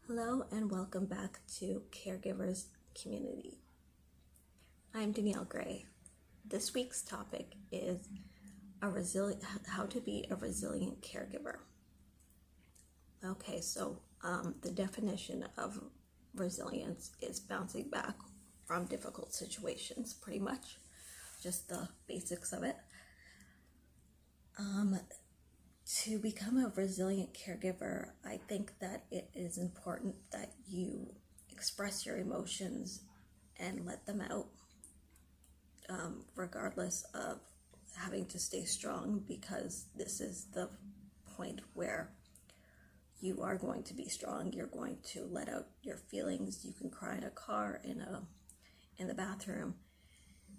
Hello and welcome back to Caregivers Community. I'm Danielle Gray. This week's topic is how to be a resilient caregiver. Okay, so the definition of resilience is bouncing back from difficult situations, pretty much, just the basics of it. To become a resilient caregiver, I think that it is important that you express your emotions and let them out, regardless of having to stay strong, because this is the point where you are going to be strong. You're going to let out your feelings. You can cry in a car, in the bathroom,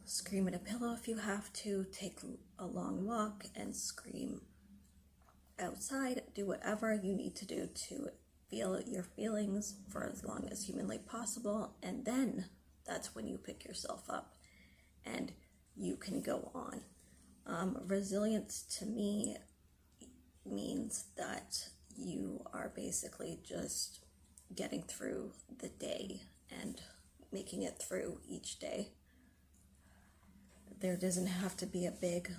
scream at a pillow if you have to, take a long walk and scream outside. Do whatever you need to do to feel your feelings for as long as humanly possible, and then that's when you pick yourself up and you can go on. Resilience to me means that you are basically just getting through the day and making it through each day. There doesn't have to be a big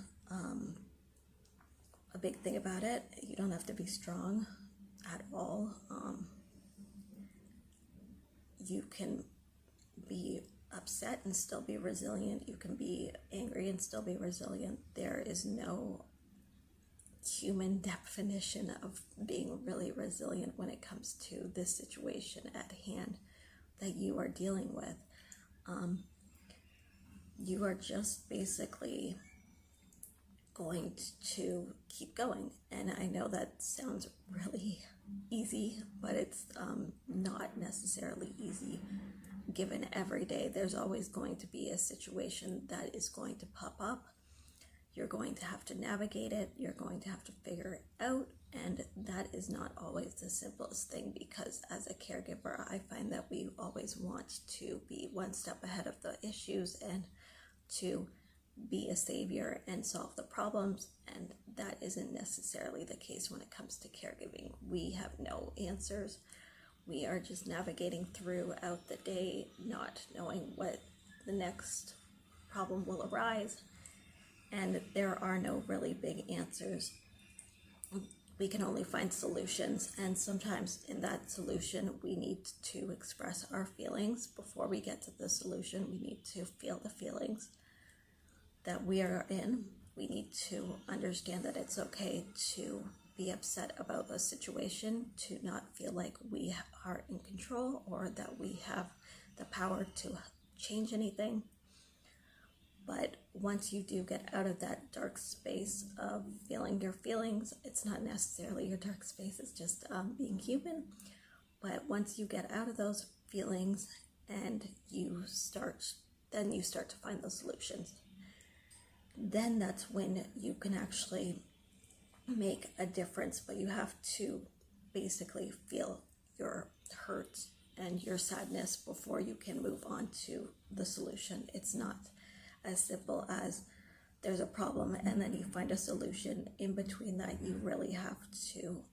thing about it. You don't have to be strong at all. You can be upset and still be resilient. You can be angry and still be resilient. There is no human definition of being really resilient when it comes to this situation at hand that you are dealing with. You are just basically going to keep going. And I know that sounds really easy, but it's not necessarily easy, given every day there's always going to be a situation that is going to pop up. You're going to have to navigate it. You're going to have to figure it out. And that is not always the simplest thing, because as a caregiver, I find that we always want to be one step ahead of the issues and to be a savior and solve the problems, and that isn't necessarily the case when it comes to caregiving. We have no answers. We are just navigating throughout the day, not knowing what the next problem will arise, and there are no really big answers. We can only find solutions, and sometimes in that solution we need to express our feelings. Before we get to the solution, we need to feel the feelings that we are in. We need to understand that it's okay to be upset about a situation, to not feel like we are in control or that we have the power to change anything. But once you do get out of that dark space of feeling your feelings, it's not necessarily your dark space, it's just being human. But once you get out of those feelings and you start to find those solutions, then that's when you can actually make a difference. But you have to basically feel your hurt and your sadness before you can move on to the solution. It's not as simple as there's a problem and then you find a solution. In between that, you really have to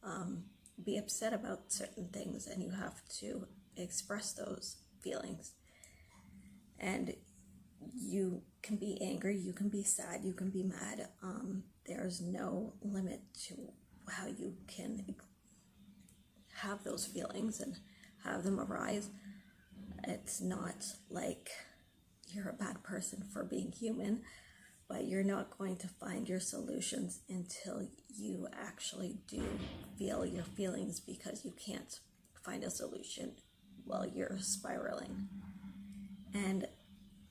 be upset about certain things, and you have to express those feelings. And you can be angry, you can be sad, you can be mad. There's no limit to how you can have those feelings and have them arise. It's not like you're a bad person for being human, but you're not going to find your solutions until you actually do feel your feelings, because you can't find a solution while you're spiraling. And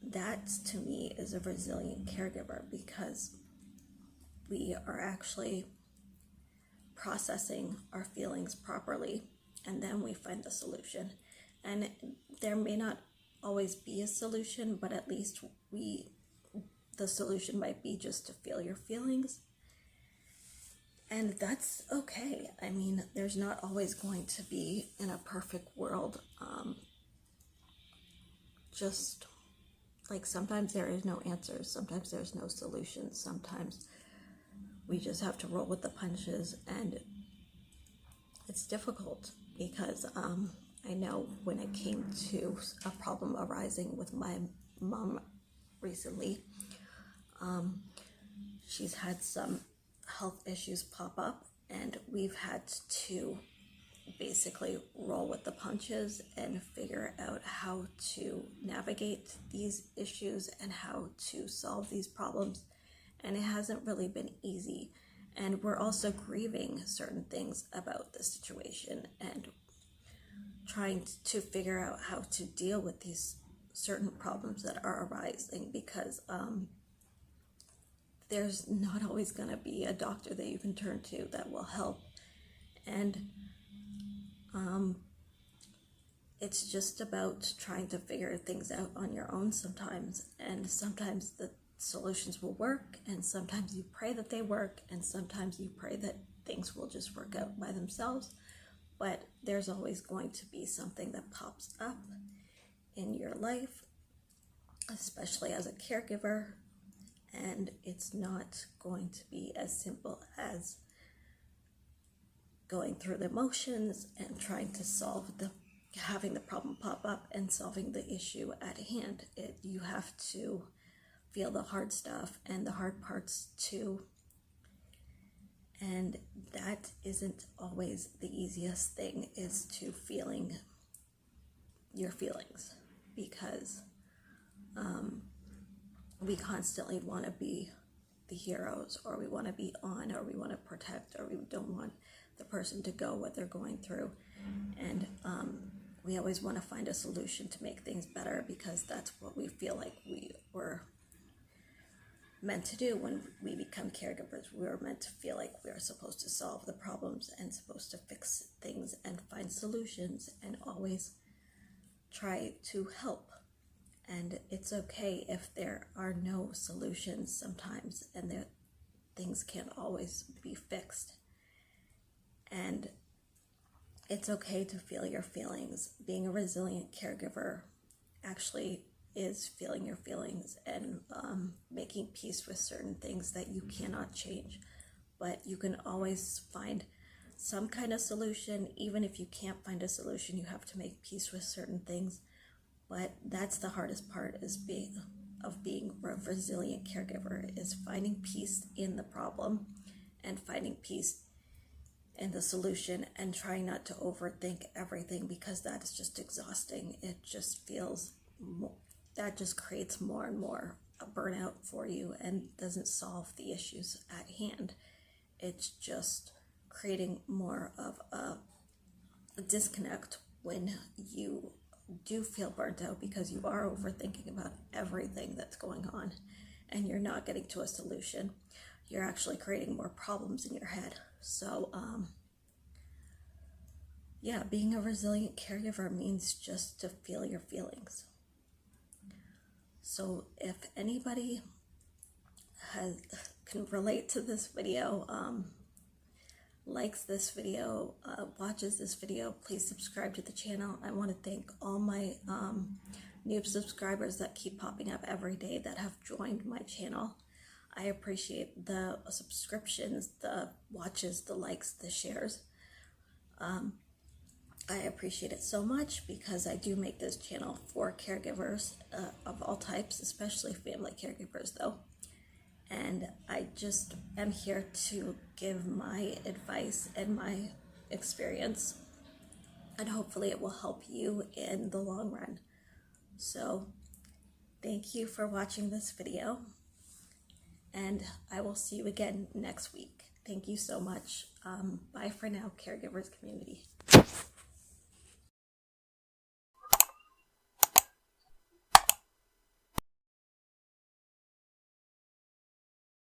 that, to me, is a resilient caregiver, because we are actually processing our feelings properly, and then we find the solution. And there may not always be a solution, but at least the solution might be just to feel your feelings. And that's okay. I mean, there's not always going to be, in a perfect world, just like sometimes there is no answers, sometimes there's no solutions, sometimes we just have to roll with the punches, and it's difficult because I know when it came to a problem arising with my mom recently, she's had some health issues pop up, and we've had to basically roll with the punches and figure out how to navigate these issues and how to solve these problems. And it hasn't really been easy. And we're also grieving certain things about the situation and trying to figure out how to deal with these certain problems that are arising, because there's not always going to be a doctor that you can turn to that will help. And it's just about trying to figure things out on your own sometimes. And sometimes the solutions will work, and sometimes you pray that they work, and sometimes you pray that things will just work out by themselves. But there's always going to be something that pops up in your life, especially as a caregiver, and it's not going to be as simple as going through the motions and trying to solve having the problem pop up and solving the issue at hand. You have to feel the hard stuff and the hard parts too. And that isn't always the easiest thing, is to feeling your feelings, because we constantly want to be the heroes, or we want to be on, or we want to protect, or we don't want the person to go what they're going through. And we always want to find a solution to make things better, because that's what we feel like we were meant to do when we become caregivers. We were meant to feel like we are supposed to solve the problems and supposed to fix things and find solutions and always try to help. And it's okay if there are no solutions sometimes, and that things can't always be fixed. And it's okay to feel your feelings. Being a resilient caregiver actually is feeling your feelings and making peace with certain things that you cannot change. But you can always find some kind of solution. Even if you can't find a solution, you have to make peace with certain things. But that's the hardest part, is being a resilient caregiver, is finding peace in the problem and finding peace in the solution, and trying not to overthink everything, because that is just exhausting. It just feels that just creates more and more a burnout for you and doesn't solve the issues at hand. It's just creating more of a disconnect when you do feel burnt out, because you are overthinking about everything that's going on and you're not getting to a solution. You're actually creating more problems in your head. So being a resilient caregiver means just to feel your feelings. So if anybody can relate to this video, likes this video, watches this video, please subscribe to the channel. I want to thank all my new subscribers that keep popping up every day that have joined my channel. I appreciate the subscriptions, the watches, the likes, the shares. I appreciate it so much, because I do make this channel for caregivers of all types, especially family caregivers though. And I just am here to give my advice and my experience, and hopefully it will help you in the long run. So thank you for watching this video, and I will see you again next week. Thank you so much. Bye for now, caregivers community.